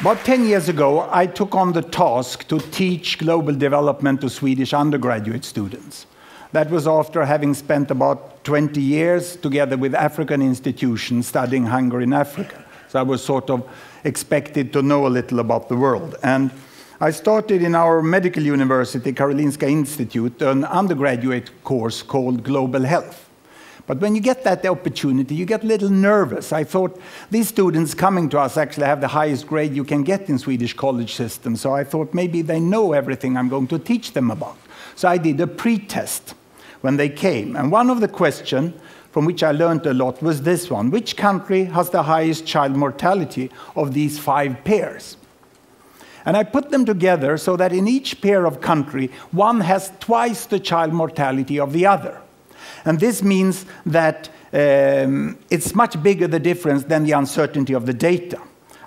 About 10 years ago, I took on the task to teach global development to Swedish undergraduate students. That was after having spent about 20 years together with African institutions studying hunger in Africa. So I was sort of expected to know a little about the world. And I started in our medical university, Karolinska Institute, an undergraduate course called Global Health. But when you get that opportunity, you get a little nervous. I thought these students coming to us actually have the highest grade you can get in Swedish college system. So I thought maybe they know everything I'm going to teach them about. So I did a pre-test when they came. And one of the questions from which I learned a lot was this one. Which country has the highest child mortality of these 5 pairs? And I put them together so that in each pair of country, one has twice the child mortality of the other. And this means that it's much bigger the difference than the uncertainty of the data.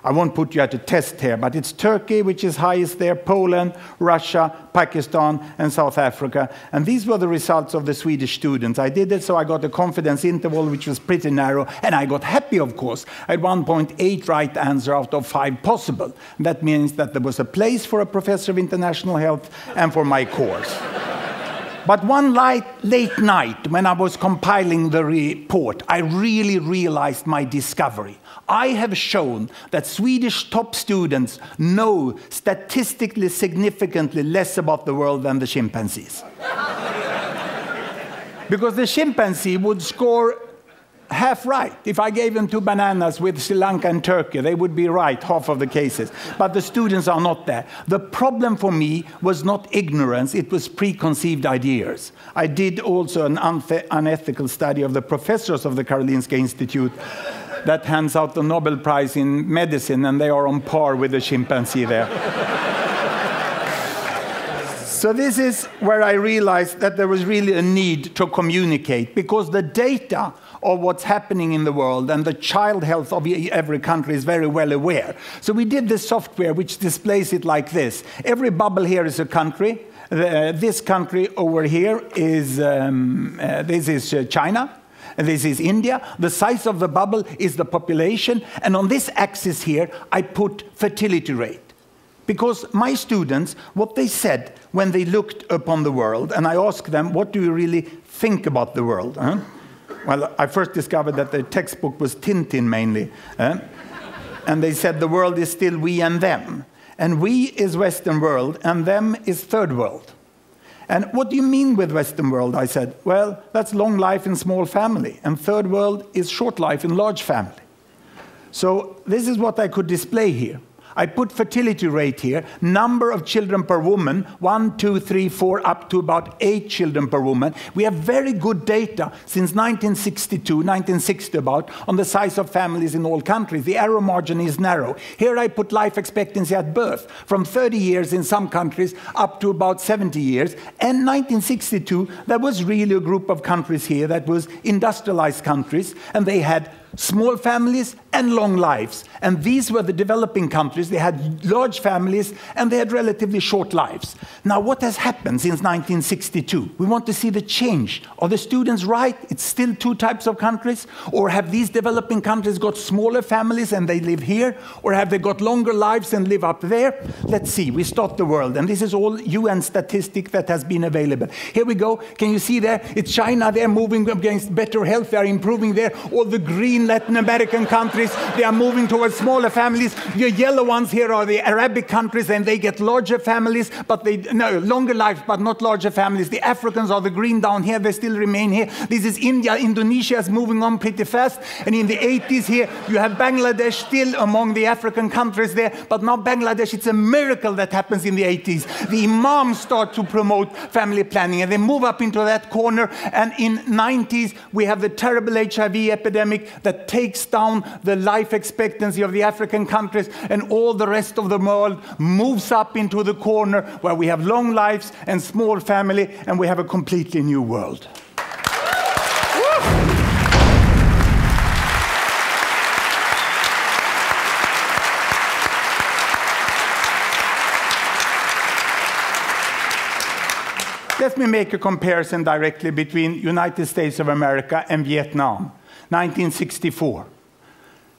I won't put you at a test here, but it's Turkey, which is highest there, Poland, Russia, Pakistan, and South Africa. And these were the results of the Swedish students. I did it, so I got a confidence interval, which was pretty narrow, and I got happy, of course. I had 1.8 right answer out of 5 possible. That means that there was a place for a professor of international health and for my course. But one late night, when I was compiling the report, I really realized my discovery. I have shown that Swedish top students know statistically significantly less about the world than the chimpanzees. Because the chimpanzee would score half right. If I gave them 2 bananas with Sri Lanka and Turkey, they would be right half of the cases. But the students are not there. The problem for me was not ignorance, it was preconceived ideas. I did also an unethical study of the professors of the Karolinska Institute that hands out the Nobel Prize in medicine, and they are on par with the chimpanzee there. So this is where I realized that there was really a need to communicate, because the data of what's happening in the world and the child health of every country is very well aware. So we did this software which displays it like this. Every bubble here is a country. This country over here is China. And this is India. The size of the bubble is the population. And on this axis here, I put fertility rate. Because my students, what they said when they looked upon the world, and I asked them, what do you really think about the world? Well, I first discovered that the textbook was Tintin mainly. And they said the world is still we and them. And we is Western world, and them is third world. And what do you mean with Western world? I said, well, that's long life in small family. And third world is short life in large family. So this is what I could display here. I put fertility rate here, number of children per woman, 1, 2, 3, 4, up to about 8 children per woman. We have very good data since 1962, 1960 about, on the size of families in all countries. The error margin is narrow. Here I put life expectancy at birth, from 30 years in some countries up to about 70 years. And 1962, there was really a group of countries here that was industrialized countries, and they had small families and long lives. And these were the developing countries. They had large families and they had relatively short lives. Now, what has happened since 1962? We want to see the change. Are the students right? It's still 2 types of countries? Or have these developing countries got smaller families and they live here? Or have they got longer lives and live up there? Let's see. We start the world. And this is all UN statistic that has been available. Here we go. Can you see there? It's China. They're moving against better health. They're improving there. All the green Latin American countries, they are moving towards smaller families. The yellow ones here are the Arabic countries, and they get larger families, but longer lives, but not larger families. The Africans are the green down here. They still remain here. This is India. Indonesia is moving on pretty fast. And in the 80s here, you have Bangladesh still among the African countries there. But now Bangladesh, it's a miracle that happens in the 80s. The imams start to promote family planning, and they move up into that corner. And in 90s, we have the terrible HIV epidemic that takes down the life expectancy of the African countries, and all the rest of the world moves up into the corner where we have long lives and small family, and we have a completely new world. Let me make a comparison directly between United States of America and Vietnam. 1964.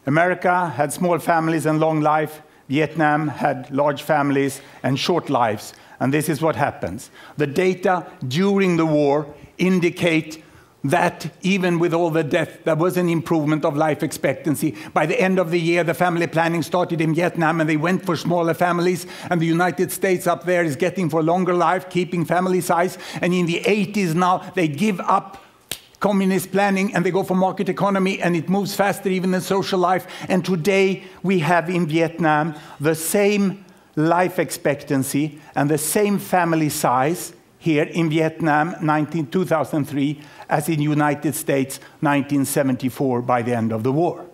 America had small families and long life. Vietnam had large families and short lives, and this is what happens. The data during the war indicate that even with all the death, there was an improvement of life expectancy. By the end of the year, the family planning started in Vietnam, and they went for smaller families. And the United States up there is getting for longer life, keeping family size. And in the 80s now, they give up communist planning, and they go for market economy, and it moves faster even than social life. And today, we have in Vietnam the same life expectancy and the same family size here in Vietnam, 2003, as in the United States, 1974, by the end of the war.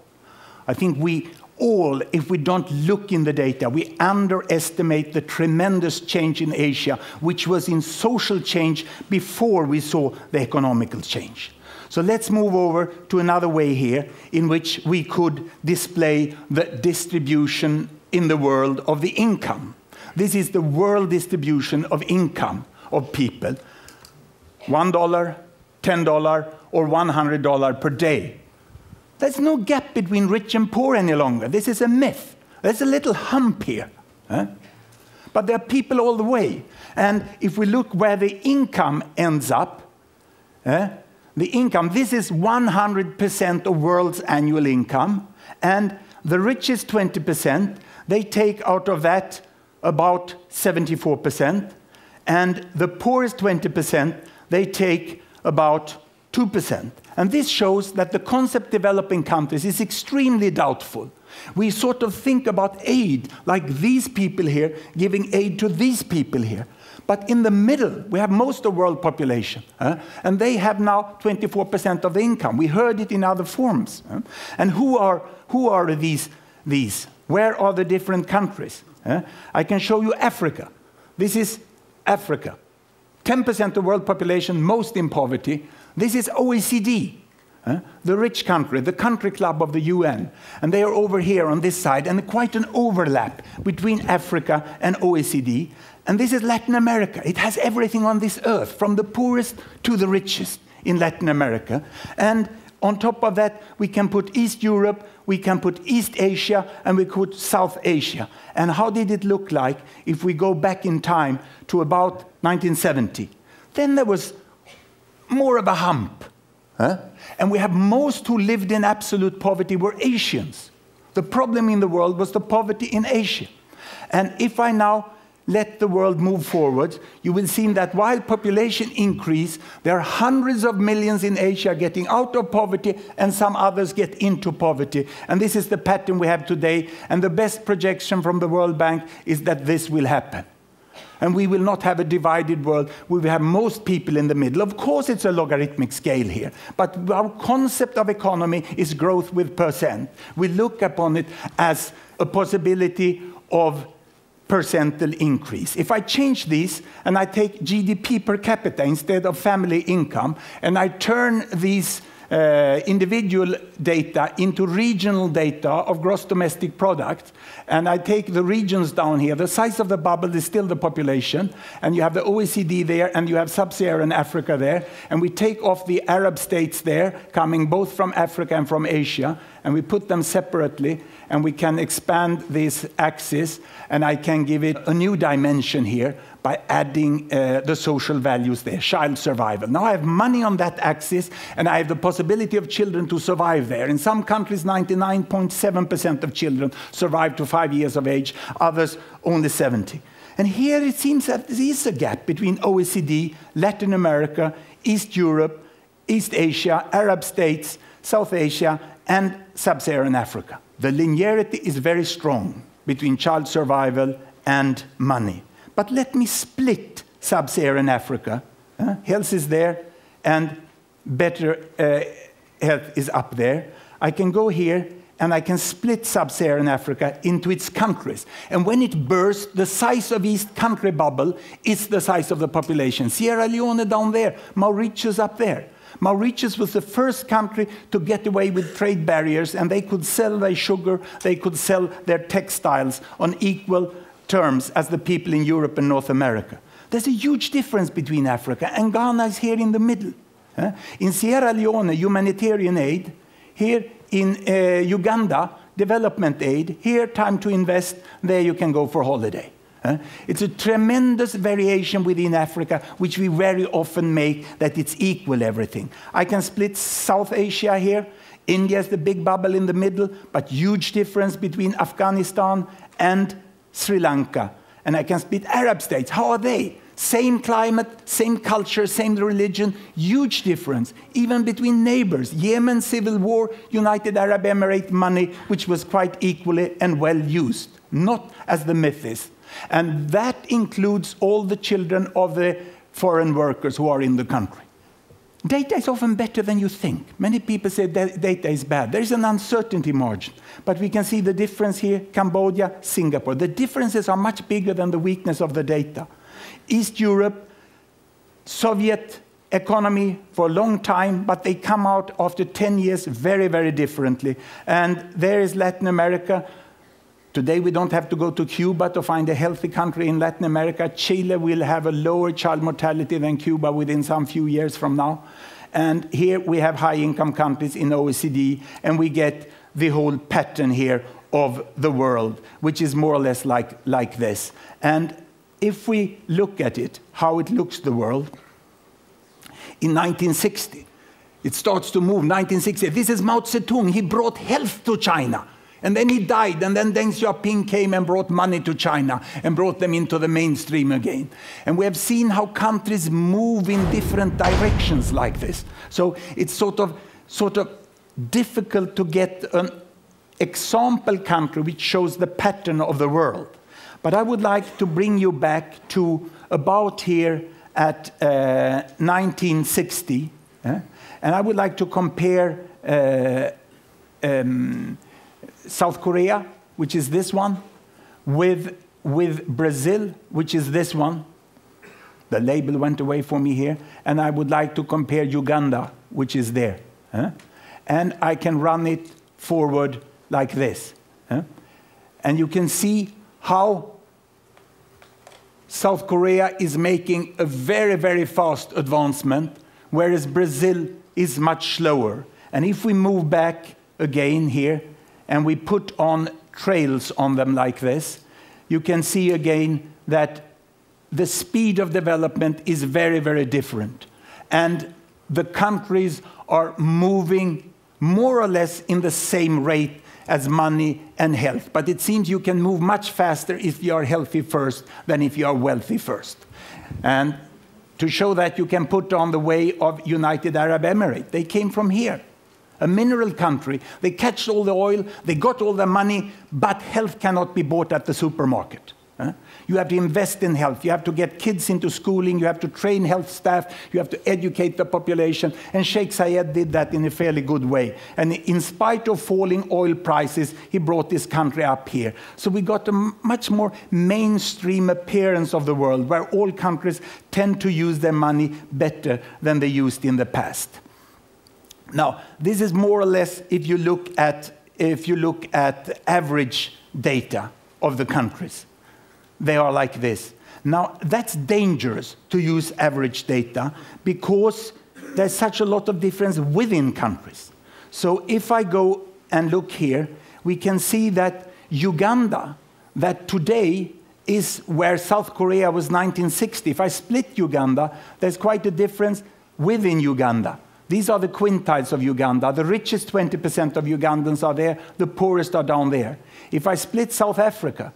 I think we all, if we don't look in the data, we underestimate the tremendous change in Asia, which was in social change before we saw the economical change. So let's move over to another way here, in which we could display the distribution in the world of the income. This is the world distribution of income of people. $1, $10, or $100 per day. There's no gap between rich and poor any longer. This is a myth. There's a little hump here. But there are people all the way. And if we look where the income ends up, the income, this is 100% of world's annual income. And the richest 20%, they take out of that about 74%. And the poorest 20%, they take about 2%. And this shows that the concept developing countries is extremely doubtful. We sort of think about aid, like these people here giving aid to these people here. But in the middle, we have most of the world population. And they have now 24% of the income. We heard it in other forms. And who are these? Where are the different countries? I can show you Africa. This is Africa. 10% of the world population, most in poverty. This is OECD, the rich country, the country club of the UN. And they are over here on this side, and quite an overlap between Africa and OECD. And this is Latin America. It has everything on this earth, from the poorest to the richest in Latin America. And on top of that, we can put East Europe, we can put East Asia, and we put South Asia. And how did it look like if we go back in time to about 1970? Then there was more of a hump. And we have most who lived in absolute poverty were Asians. The problem in the world was the poverty in Asia. And if I now let the world move forward, you will see that while population increase, there are hundreds of millions in Asia getting out of poverty, and some others get into poverty. And this is the pattern we have today. And the best projection from the World Bank is that this will happen. And we will not have a divided world. We will have most people in the middle. Of course, it's a logarithmic scale here. But our concept of economy is growth with percent. We look upon it as a possibility of percentage increase. If I change this and I take GDP per capita instead of family income, and I turn these individual data into regional data of gross domestic product, and I take the regions down here, the size of the bubble is still the population, and you have the OECD there, and you have sub-Saharan Africa there, and we take off the Arab states there, coming both from Africa and from Asia, and we put them separately, and we can expand this axis, and I can give it a new dimension here by adding the social values there, child survival. Now I have money on that axis, and I have the possibility of children to survive there. In some countries, 99.7% of children survive to 5 years of age, others only 70. And here it seems that there is a gap between OECD, Latin America, East Europe, East Asia, Arab states, South Asia, and Sub-Saharan Africa. The linearity is very strong between child survival and money. But let me split Sub-Saharan Africa. Health is there, and better health is up there. I can go here, and I can split Sub-Saharan Africa into its countries. And when it bursts, the size of each country bubble is the size of the population. Sierra Leone down there, Mauritius up there. Mauritius was the first country to get away with trade barriers, and they could sell their sugar, they could sell their textiles on equal terms as the people in Europe and North America. There's a huge difference between Africa, and Ghana is here in the middle. In Sierra Leone, humanitarian aid. Here in Uganda, development aid. Here, time to invest. There you can go for holiday. It's a tremendous variation within Africa, which we very often make that it's equal everything. I can split South Asia here. India is the big bubble in the middle, but huge difference between Afghanistan and Sri Lanka. And I can split Arab states. How are they? Same climate, same culture, same religion, huge difference. Even between neighbors. Yemen, civil war, United Arab Emirates money, which was quite equally and well used. Not as the myth is. And that includes all the children of the foreign workers who are in the country. Data is often better than you think. Many people say that data is bad. There is an uncertainty margin. But we can see the difference here, Cambodia, Singapore. The differences are much bigger than the weakness of the data. East Europe, Soviet economy for a long time, but they come out after 10 years very, very differently. And there is Latin America. Today we don't have to go to Cuba to find a healthy country in Latin America. Chile will have a lower child mortality than Cuba within some few years from now. And here we have high-income countries in OECD, and we get the whole pattern here of the world, which is more or less like this. And if we look at it, how it looks the world, in 1960, it starts to move, 1960. This is Mao Zedong. He brought health to China. And then he died, and then Deng Xiaoping came and brought money to China and brought them into the mainstream again. And we have seen how countries move in different directions like this. So it's sort of difficult to get an example country which shows the pattern of the world. But I would like to bring you back to about here at 1960. And I would like to compare South Korea, which is this one, with Brazil, which is this one. The label went away for me here. And I would like to compare Uganda, which is there. And I can run it forward like this. And you can see how South Korea is making a very, very fast advancement, whereas Brazil is much slower. And if we move back again here, and we put on trails on them like this, you can see again that the speed of development is very, very different. And the countries are moving more or less in the same rate as money and health. But it seems you can move much faster if you are healthy first than if you are wealthy first. And to show that, you can put on the way of United Arab Emirates. They came from here. A mineral country. They catch all the oil, they got all the money, but health cannot be bought at the supermarket. You have to invest in health. You have to get kids into schooling. You have to train health staff. You have to educate the population. And Sheikh Zayed did that in a fairly good way. And in spite of falling oil prices, he brought this country up here. So we got a much more mainstream appearance of the world, where all countries tend to use their money better than they used in the past. Now, this is more or less if you look at average data of the countries. They are like this. Now, that's dangerous to use average data because there's such a lot of difference within countries. So if I go and look here, we can see that Uganda, that today is where South Korea was 1960. If I split Uganda, there's quite a difference within Uganda. These are the quintiles of Uganda. The richest 20% of Ugandans are there. The poorest are down there. If I split South Africa,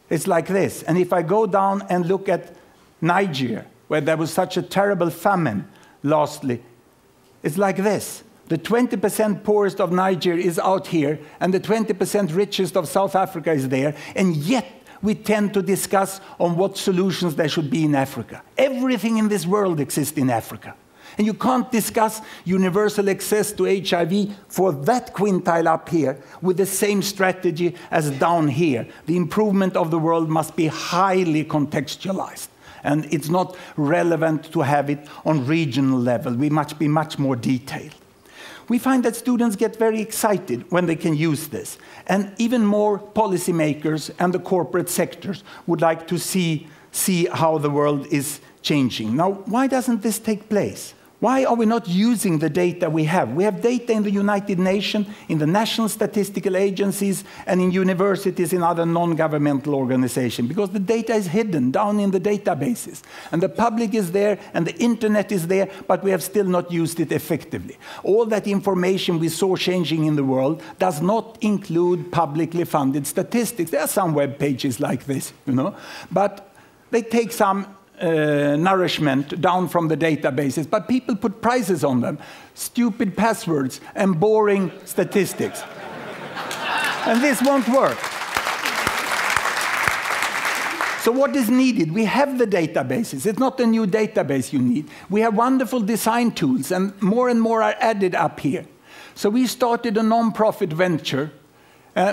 it's like this. And if I go down and look at Niger, where there was such a terrible famine, lastly, it's like this. The 20% poorest of Niger is out here, and the 20% richest of South Africa is there. And yet, we tend to discuss on what solutions there should be in Africa. Everything in this world exists in Africa. And you can't discuss universal access to HIV for that quintile up here with the same strategy as down here. The improvement of the world must be highly contextualized. And it's not relevant to have it on regional level. We must be much more detailed. We find that students get very excited when they can use this. And even more policymakers and the corporate sectors would like to see how the world is changing. Now, why doesn't this take place? Why are we not using the data we have? We have data in the United Nations, in the national statistical agencies, and in universities and other non-governmental organizations, because the data is hidden down in the databases. And the public is there, and the internet is there, but we have still not used it effectively. All that information we saw changing in the world does not include publicly funded statistics. There are some web pages like this, but they take some nourishment down from the databases, but people put prices on them. Stupid passwords and boring statistics. And this won't work. So what is needed? We have the databases. It's not a new database you need. We have wonderful design tools, and more are added up here. So we started a non-profit venture,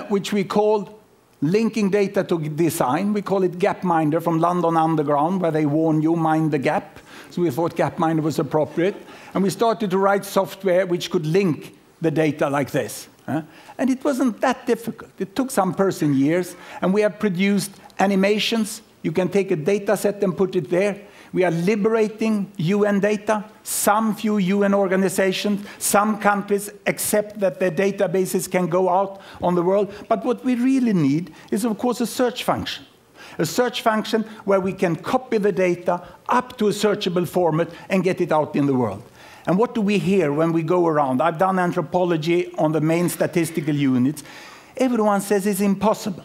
which we called Linking Data to Design. We call it Gapminder, from London Underground, where they warn you, mind the gap. So we thought Gapminder was appropriate. And we started to write software which could link the data like this. And it wasn't that difficult. It took some person years. And we have produced animations. You can take a data set and put it there. We are liberating UN data. Some few UN organizations, some countries accept that their databases can go out on the world. But what we really need is, of course, a search function. A search function where we can copy the data up to a searchable format and get it out in the world. And what do we hear when we go around? I've done anthropology on the main statistical units. Everyone says it's impossible.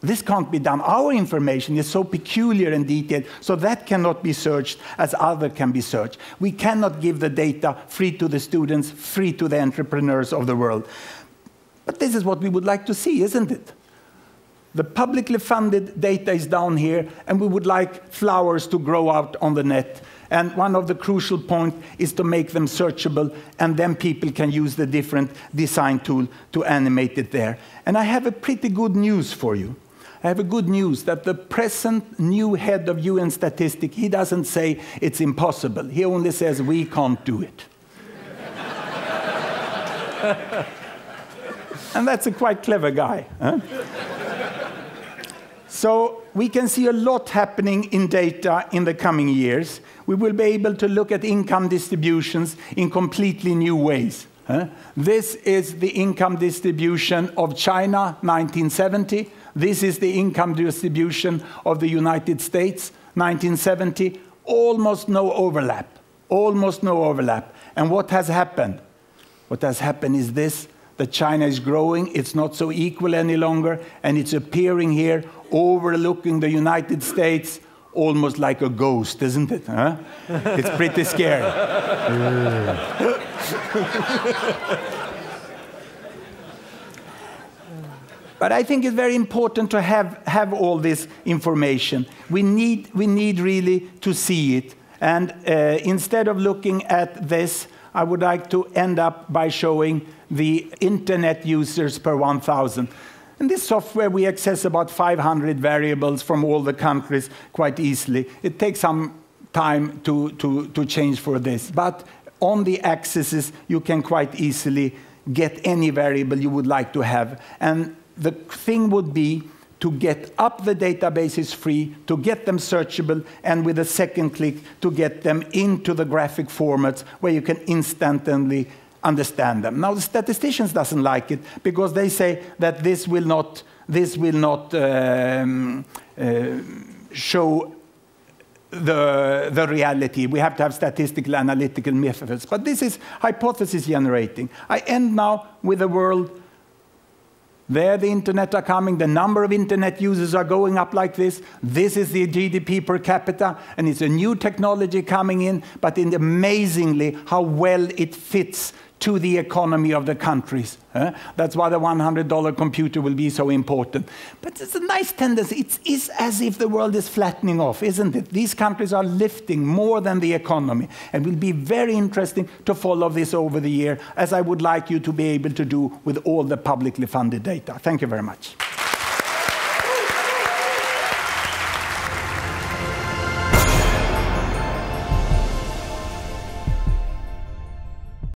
This can't be done. Our information is so peculiar and detailed, so that cannot be searched as other can be searched. We cannot give the data free to the students, free to the entrepreneurs of the world. But this is what we would like to see, isn't it? The publicly funded data is down here, and we would like flowers to grow out on the net. And one of the crucial points is to make them searchable, and then people can use the different design tool to animate it there. And I have a pretty good news for you. I have a good news that the present new head of UN Statistics, he doesn't say it's impossible. He only says we can't do it. And that's a quite clever guy. Huh? So we can see a lot happening in data in the coming years. We will be able to look at income distributions in completely new ways. This is the income distribution of China, 1970. This is the income distribution of the United States, 1970. Almost no overlap. Almost no overlap. And what has happened? What has happened is this, that China is growing. It's not so equal any longer. And it's appearing here, overlooking the United States, almost like a ghost, isn't it? Huh? It's pretty scary. But I think it's very important to have all this information. We need really to see it. And instead of looking at this, I would like to end up by showing the internet users per 1,000. In this software, we access about 500 variables from all the countries quite easily. It takes some time to change for this. But on the axes, you can quite easily get any variable you would like to have. And the thing would be to get up the databases free, to get them searchable, and with a second click, to get them into the graphic formats where you can instantly understand them. Now, the statisticians doesn't like it because they say that this will not show the reality. We have to have statistical analytical methods. But this is hypothesis generating. I end now with a world there the internet are coming, the number of internet users are going up like this. This is the GDP per capita, and it's a new technology coming in, but amazingly how well it fits to the economy of the countries. That's why the $100 computer will be so important. But it's a nice tendency. It is as if the world is flattening off, isn't it? These countries are lifting more than the economy. And it will be very interesting to follow this over the year, as I would like you to be able to do with all the publicly funded data. Thank you very much.